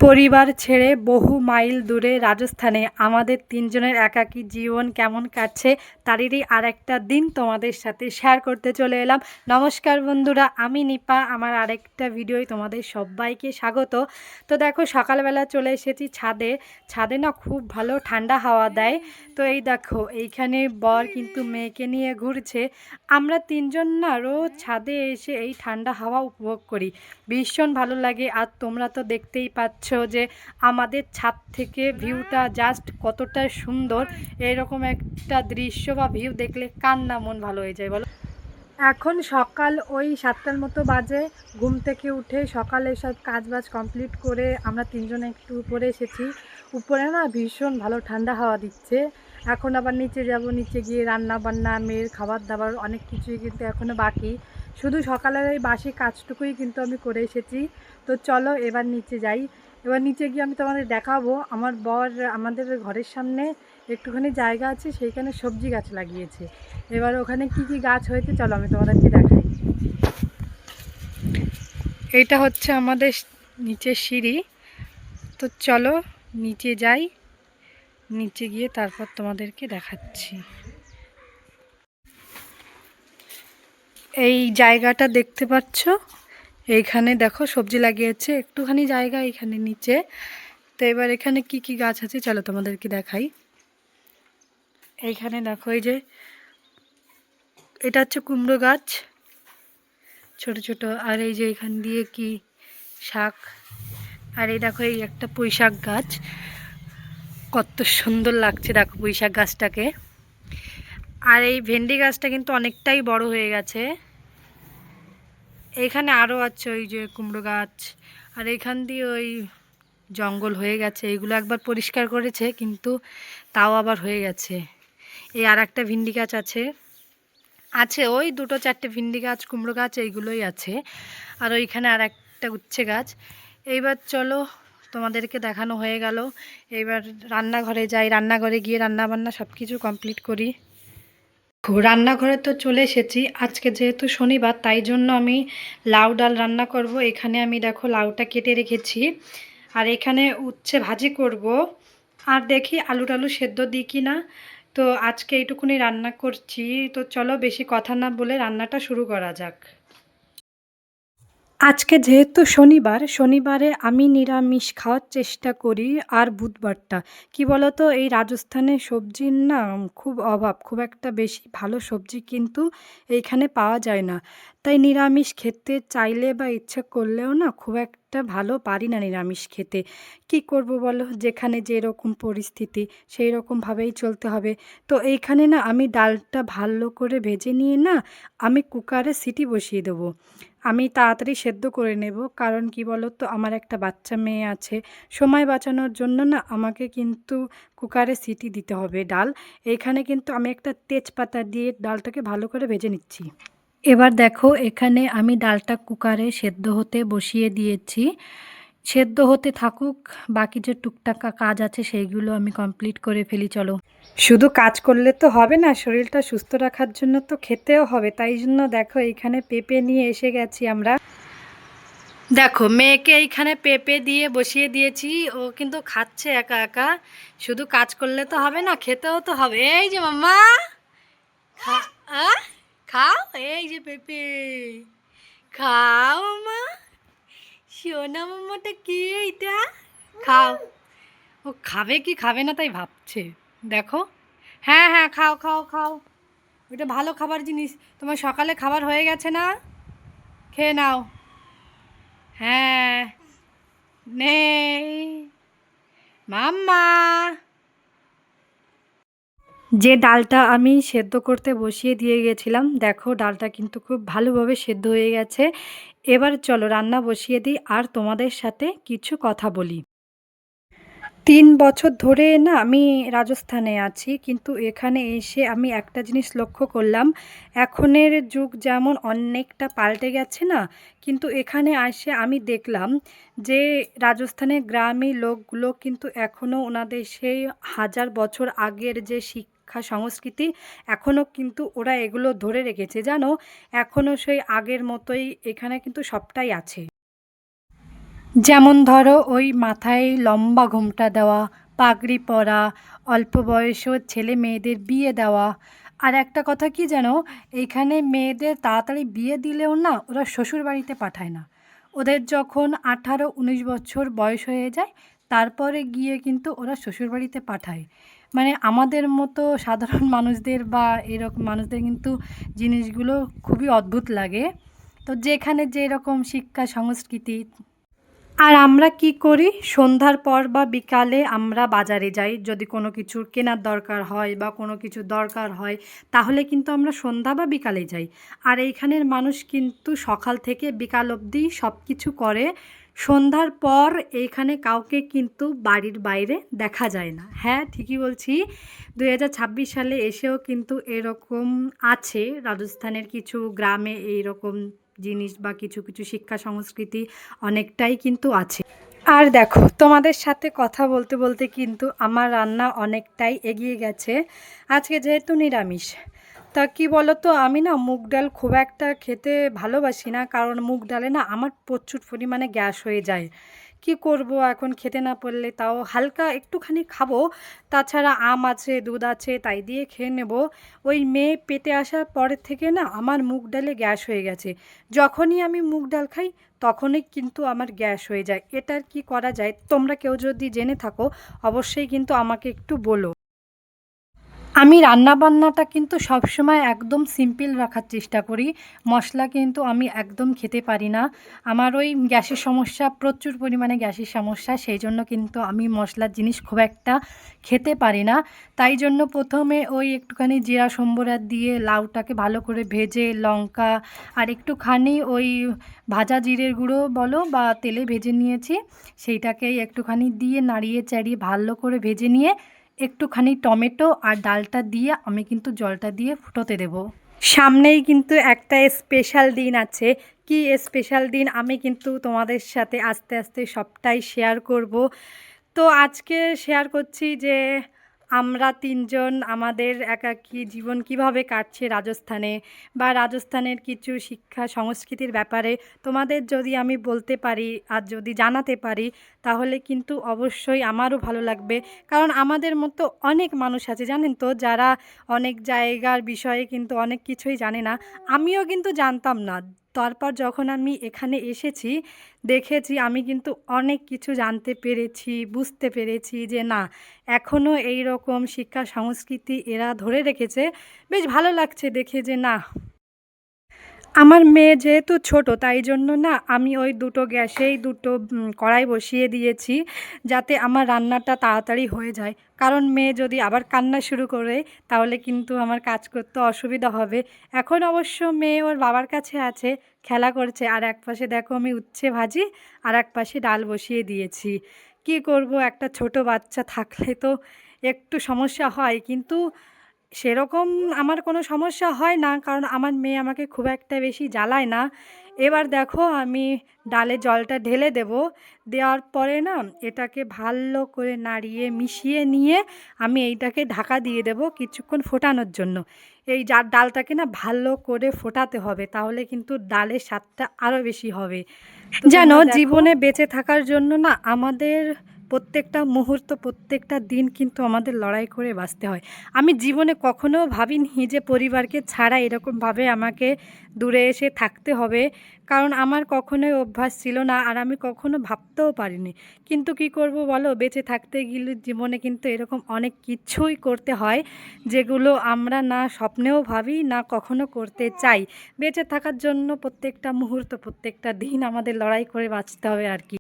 পরিবার ছেড়ে বহু মাইল দূরে রাজস্থানে আমাদের তিনজনের একাকী জীবন কেমন কাটছে তারই আরেকটা দিন তোমাদের সাথে শেয়ার করতে চলে এলাম। নমস্কার বন্ধুরা, আমি নিপা, আমার আরেকটা ভিডিওয় তোমাদের সবাইকে স্বাগত। তো দেখো, সকালবেলা চলে এসেছি ছাদে। ছাদে না খুব ভালো ঠান্ডা হাওয়া দেয়। তো এই দেখো, এইখানে বর কিন্তু মেয়েকে নিয়ে ঘুরছে। আমরা তিনজন না রোজ ছাদে এসে এই ঠান্ডা হাওয়া উপভোগ করি, ভীষণ ভালো লাগে। আর তোমরা তো দেখতেই পাচ্ছ যে আমাদের ছাদ থেকে ভিউটা জাস্ট কতটা সুন্দর। এরকম একটা দৃশ্য বা ভিউ দেখলে কার না মন ভালো হয়ে যায় বলো। এখন সকাল ওই 7টার মতো বাজে। ঘুম থেকে উঠে সকালে সব কাজবাজ কমপ্লিট করে আমরা তিনজনে একটু উপরে এসেছি। উপরে না ভীষণ ভালো ঠান্ডা হাওয়া দিচ্ছে। এখন আবার নিচে যাব, নিচে গিয়ে রান্না বান্না, মেয়ের খাবার দাবার অনেক কিছুই কিন্তু এখনও বাকি। শুধু সকালের এই বাসি কাজটুকুই কিন্তু আমি করে এসেছি। তো চলো এবার নিচে যাই। এবার নিচে গিয়ে আমি তোমাদের দেখাবো। আমার বর আমাদের ঘরের সামনে একটুখানি জায়গা আছে, সেইখানে সবজি গাছ লাগিয়েছে। এবার ওখানে কি কি গাছ হয়েছে চলো আমি তোমাদেরকে দেখাই। এইটা হচ্ছে আমাদের নিচের সিঁড়ি। তো চলো নিচে যাই, নিচে গিয়ে তারপর তোমাদেরকে দেখাচ্ছি। এই জায়গাটা দেখতে পাচ্ছ, এইখানে দেখো সবজি লাগিয়েছে, একটুখানি জায়গা এখানে নিচে। তো এবার এখানে কি কি গাছ আছে চলো তোমাদেরকে দেখাই। এইখানে দেখো, এই যে এটা হচ্ছে কুমড়ো গাছ, ছোট ছোট। আর এই যে এখান দিয়ে কি শাক। আর এই দেখো, এই একটা পুঁই শাক গাছ, কত সুন্দর লাগছে দেখো পুঁই শাক গাছটাকে। আর এই ভেন্ডি গাছটা কিন্তু অনেকটাই বড় হয়ে গেছে। এইখানে আরও আছে ওই যে কুমড়ো গাছ। আর এইখান দিয়ে ওই জঙ্গল হয়ে গেছে, এইগুলো একবার পরিষ্কার করেছে কিন্তু তাও আবার হয়ে গেছে। এই আর একটা ভিন্ডি গাছ আছে, আছে ওই দুটো চারটে ভিন্ডি গাছ, কুমড়ো গাছ এইগুলোই আছে। আর ওইখানে আর একটা উচ্ছে গাছ। এইবার চলো তোমাদেরকে দেখানো হয়ে গেল, এইবার রান্নাঘরে যাই। রান্নাঘরে গিয়ে রান্নাবান্না সব কিছু কমপ্লিট করি। রান্নাঘরে তো চলে এসেছি। আজকে যেহেতু শনিবার তাই জন্য আমি লাউ ডাল রান্না করব। এখানে আমি দেখো লাউটা কেটে রেখেছি। আর এখানে উচ্ছে ভাজি করব। আর দেখি আলু টালু সেদ্ধ দিই কি না। তো আজকে এইটুকুনি রান্না করছি। তো চলো বেশি কথা না বলে রান্নাটা শুরু করা যাক। আজকে যেহেতু শনিবার, শনিবারে আমি নিরামিষ খাওয়ার চেষ্টা করি। আর বুধবারটা কি বলো তো, এই রাজস্থানে সবজির না খুব অভাব, খুব একটা বেশি ভালো সবজি কিন্তু এইখানে পাওয়া যায় না। তাই নিরামিষ খেতে চাইলে বা ইচ্ছা করলেও না খুব একটা ভালো পারি না নিরামিষ খেতে। কি করব বলো, যেখানে যেরকম পরিস্থিতি সেই রকমভাবেই চলতে হবে। তো এইখানে না আমি ডালটা ভালো করে ভেজে নিয়ে না আমি কুকারে সিটি বসিয়ে দেবো। আমি তাড়াতাড়ি সেদ্ধ করে নেব, কারণ কি বলো তো, আমার একটা বাচ্চা মেয়ে আছে। সময় বাঁচানোর জন্য না আমাকে কিন্তু কুকারে সিটি দিতে হবে ডাল। এইখানে কিন্তু আমি একটা তেজপাতা দিয়ে ডালটাকে ভালো করে ভেজে নিচ্ছি। এবার দেখো, এখানে আমি ডালটা কুকারে সেদ্ধ হতে বসিয়ে দিয়েছি। সেদ্ধ হতে থাকুক, বাকি যে টুকটাক কাজ আছে সেইগুলো আমি কমপ্লিট করে ফেলি চলো। শুধু কাজ করলে তো হবে না, শরীরটা সুস্থ রাখার জন্য তো খেতেও হবে। তাই জন্য দেখো এইখানে পেঁপে নিয়ে এসে গেছি আমরা। দেখো মেয়েকে এইখানে পেঁপে দিয়ে বসিয়ে দিয়েছি, ও কিন্তু খাচ্ছে একা একা। শুধু কাজ করলে তো হবে না, খেতেও তো হবে। এই যে মাম্মা, খা, খাও, এই যে পেঁপে খাও মা। সোনা মাম্মাটা কি এইটা, খাও। ও খাবে কি খাবে না তাই ভাবছে, দেখো। হ্যাঁ হ্যাঁ, খাও খাও খাও, ওইটা ভালো খাবার জিনিস। তোমার সকালে খাবার হয়ে গেছে না, খেয়ে নাও। হ্যাঁ, নেই মাম্মা। যে ডালটা আমি সেদ্ধ করতে বসিয়ে দিয়ে গেছিলাম, দেখো ডালটা কিন্তু খুব ভালোভাবে সেদ্ধ হয়ে গেছে। এবার চলো রান্না বসিয়ে দিই আর তোমাদের সাথে কিছু কথা বলি। 3 বছর ধরে না আমি রাজস্থানে আছি, কিন্তু এখানে এসে আমি একটা জিনিস লক্ষ্য করলাম। এখনের যুগ যেমন অনেকটা পাল্টে গেছে না, কিন্তু এখানে এসে আমি দেখলাম যে রাজস্থানের গ্রামীণ লোকগুলো কিন্তু এখনও ওনাদের সেই 1000 বছর আগের যে শিক্ষা সংস্কৃতি এখনও কিন্তু ওরা এগুলো ধরে রেখেছে জানো। এখনও সেই আগের মতোই এখানে কিন্তু সবটাই আছে। যেমন ধরো ওই মাথায় লম্বা ঘোমটা দেওয়া, পাগড়ি পরা, অল্প বয়সেও ছেলে মেয়েদের বিয়ে দেওয়া। আর একটা কথা কি জানো, এইখানে মেয়েদের তাড়াতাড়ি বিয়ে দিলেও না ওরা শ্বশুর বাড়িতে পাঠায় না। ওদের যখন 18-19 বছর বয়স হয়ে যায় তারপরে গিয়ে কিন্তু ওরা শ্বশুর বাড়িতে পাঠায়। মানে আমাদের মতো সাধারণ মানুষদের বা এরকম মানুষদের কিন্তু জিনিসগুলো খুবই অদ্ভুত লাগে। তো যেখানে যেরকম শিক্ষা সংস্কৃতি। আর আমরা কি করি, সন্ধ্যার পর বা বিকালে আমরা বাজারে যাই যদি কোনো কিছুর কেনার দরকার হয় বা কোনো কিছু দরকার হয়, তাহলে কিন্তু আমরা সন্ধ্যা বা বিকালে যাই। আর এইখানের মানুষ কিন্তু সকাল থেকে বিকাল অবধি সব কিছু করে। সন্ধ্যার পর এইখানে কাউকে কিন্তু বাড়ির বাইরে দেখা যায় না। হ্যাঁ, ঠিকই বলছি, 2026 সালে এসেও কিন্তু এরকম আছে। রাজস্থানের কিছু গ্রামে এইরকম জিনিস বা কিছু কিছু শিক্ষা সংস্কৃতি অনেকটাই কিন্তু আছে। আর দেখো, তোমাদের সাথে কথা বলতে বলতে কিন্তু আমার রান্না অনেকটাই এগিয়ে গেছে। আজকে যেহেতু নিরামিষ, তা কি বলো তো, আমি না মুগ ডাল খুব একটা খেতে ভালোবাসি না, কারণ মুগ ডালে না আমার প্রচুর পরিমাণে গ্যাস হয়ে যায়। কি করব এখন, খেতে না পারলে তাও হালকা একটুখানি খাবো। তাছাড়া আম আছে, দুধ আছে, তাই দিয়ে খেয়ে নেব। ওই মেয়ে পেটে আসার পরের থেকে না আমার মুগ ডালে গ্যাস হয়ে গেছে। যখনই আমি মুগ ডাল খাই তখনই কিন্তু আমার গ্যাস হয়ে যায়। এটার কি করা যায়, তোমরা কেউ যদি জেনে থাকো অবশ্যই কিন্তু আমাকে একটু বলো। আমি রান্নাবান্নাটা কিন্তু সবসময় একদম সিম্পল রাখার চেষ্টা করি। মশলা কিন্তু আমি একদম খেতে পারি না। আমার ওই গ্যাসের সমস্যা, প্রচুর পরিমাণে গ্যাসের সমস্যা, সেই জন্য কিন্তু আমি মশলার জিনিস খুব একটা খেতে পারি না। তাই জন্য প্রথমে ওই একটুখানি জিরা সম্বরা দিয়ে লাউটাকে ভালো করে ভেজে, লঙ্কা আর একটুখানি ওই ভাজা জিরের গুঁড়ো বলো বা তেলে ভেজে নিয়েছি, সেইটাকেই একটুখানি দিয়ে নাড়িয়ে চাড়িয়ে ভালো করে ভেজে নিয়ে একটুখানি টমেটো আর ডালটা দিয়ে আমি কিন্তু জলটা দিয়ে ফুটোতে দেব। সামনেই কিন্তু একটা স্পেশাল দিন আছে। কি স্পেশাল দিন, আমি কিন্তু তোমাদের সাথে আস্তে আস্তে সবটাই শেয়ার করব। তো আজকে শেয়ার করছি যে আমরা তিনজন আমাদের একাকী জীবন কিভাবে কাটছে রাজস্থানে, বা রাজস্থানের কিছু শিক্ষা সংস্কৃতির ব্যাপারে তোমাদের যদি আমি বলতে পারি আর যদি জানাতে পারি, তাহলে কিন্তু অবশ্যই আমারও ভালো লাগবে। কারণ আমাদের মতো অনেক মানুষ আছে জানেন তো, যারা অনেক জায়গার বিষয়ে কিন্তু অনেক কিছুই জানে না। আমিও কিন্তু জানতাম না। তারপর যখন আমি এখানে এসেছি, দেখেছি, আমি কিন্তু অনেক কিছু জানতে পেরেছি, বুঝতে পেরেছি যে না, এখনও এই রকম শিক্ষা সংস্কৃতি এরা ধরে রেখেছে। বেশ ভালো লাগছে দেখে যে না, আমার মেয়ে যেহেতু ছোট তাই জন্য না আমি ওই দুটো গ্যাসেই দুটো কড়াই বসিয়ে দিয়েছি, যাতে আমার রান্নাটা তাড়াতাড়ি হয়ে যায়। কারণ মেয়ে যদি আবার কান্না শুরু করে তাহলে কিন্তু আমার কাজ করতে অসুবিধা হবে। এখন অবশ্য মেয়ে ওর বাবার কাছে আছে, খেলা করছে। আর এক পাশে দেখো আমি উচ্ছে ভাজি আর এক পাশে ডাল বসিয়ে দিয়েছি। কি করব, একটা ছোট বাচ্চা থাকলে তো একটু সমস্যা হয়, কিন্তু সেরকম আমার কোনো সমস্যা হয় না, কারণ আমার মেয়ে আমাকে খুব একটা বেশি জ্বালায় না। এবার দেখো আমি ডালে জলটা ঢেলে দেব। দেওয়ার পরে না এটাকে ভালো করে নাড়িয়ে মিশিয়ে নিয়ে আমি এইটাকে ঢাকা দিয়ে দেব কিছুক্ষণ ফোটানোর জন্য। এই ডালটাকে না ভালো করে ফোটাতে হবে, তাহলে কিন্তু ডালের স্বাদটা আরও বেশি হবে। তো জানো, জীবনে বেঁচে থাকার জন্য না আমাদের প্রত্যেকটা মুহূর্ত, প্রত্যেকটা দিন কিন্তু আমাদের লড়াই করে বাঁচতে হয়। আমি জীবনে কখনো ভাবিনি যে পরিবারকে ছাড়া এরকমভাবে আমাকে দূরে এসে থাকতে হবে। কারণ আমার কখনোই অভ্যাস ছিল না, আর আমি কখনো ভাবতেও পারিনি। কিন্তু কি করব বলো, বেঁচে থাকতে গেলে জীবনে কিন্তু এরকম অনেক কিছুই করতে হয়, যেগুলো আমরা না স্বপ্নেও ভাবি না কখনো করতে চাই। বেঁচে থাকার জন্য প্রত্যেকটা মুহূর্ত, প্রত্যেকটা দিন আমাদের লড়াই করে বাঁচতে হবে আর কি।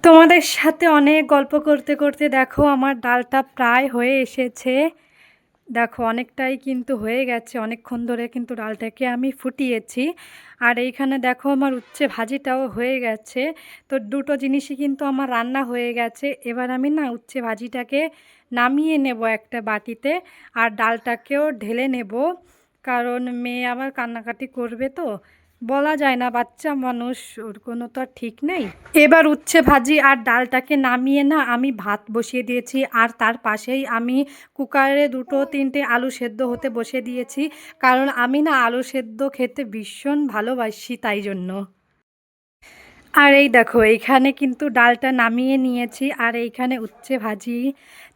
তোমাদের সাথে অনেক গল্প করতে করতে দেখো আমার ডালটা প্রায় হয়ে এসেছে। দেখো অনেকটাই কিন্তু হয়ে গেছে, অনেকক্ষণ ধরে কিন্তু ডালটাকে আমি ফুটিয়েছি। আর এইখানে দেখো আমার উচ্ছে ভাজিটাও হয়ে গেছে। তো দুটো জিনিসই কিন্তু আমার রান্না হয়ে গেছে। এবার আমি না উচ্ছে ভাজিটাকে নামিয়ে নেব একটা বাটিতে, আর ডালটাকেও ঢেলে নেব। কারণ মেয়ে আবার কান্নাকাটি করবে, তো বলা যায় না, বাচ্চা মানুষ, ওর কোনো তো আর ঠিক নেই। এবার উচ্ছে ভাজি আর ডালটাকে নামিয়ে না আমি ভাত বসিয়ে দিয়েছি, আর তার পাশেই আমি কুকারে দুটো তিনটে আলু সেদ্ধ হতে বসে দিয়েছি। কারণ আমি না আলু সেদ্ধ খেতে ভীষণ ভালোবাসি, তাই জন্য। আর এই দেখো এইখানে কিন্তু ডালটা নামিয়ে নিয়েছি আর এইখানে উচ্ছে ভাজি।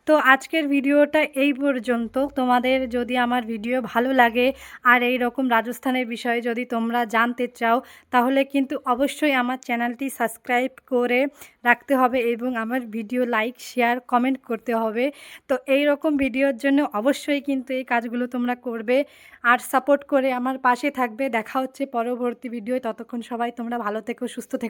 তো আজকের ভিডিওটা এই পর্যন্ত। তোমাদের যদি আমার ভিডিও ভালো লাগে আর এই রকম রাজস্থানের বিষয়ে যদি তোমরা জানতে চাও, তাহলে কিন্তু অবশ্যই আমার চ্যানেলটি সাবস্ক্রাইব করে রাখতে হবে এবং আমার ভিডিও লাইক শেয়ার কমেন্ট করতে হবে। তো এই রকম ভিডিওর জন্য অবশ্যই কিন্তু এই কাজগুলো তোমরা করবে আর সাপোর্ট করে আমার পাশে থাকবে। দেখা হচ্ছে পরবর্তী ভিডিও। ততক্ষণ সবাই তোমরা ভালো থেকো, সুস্থ থেকো।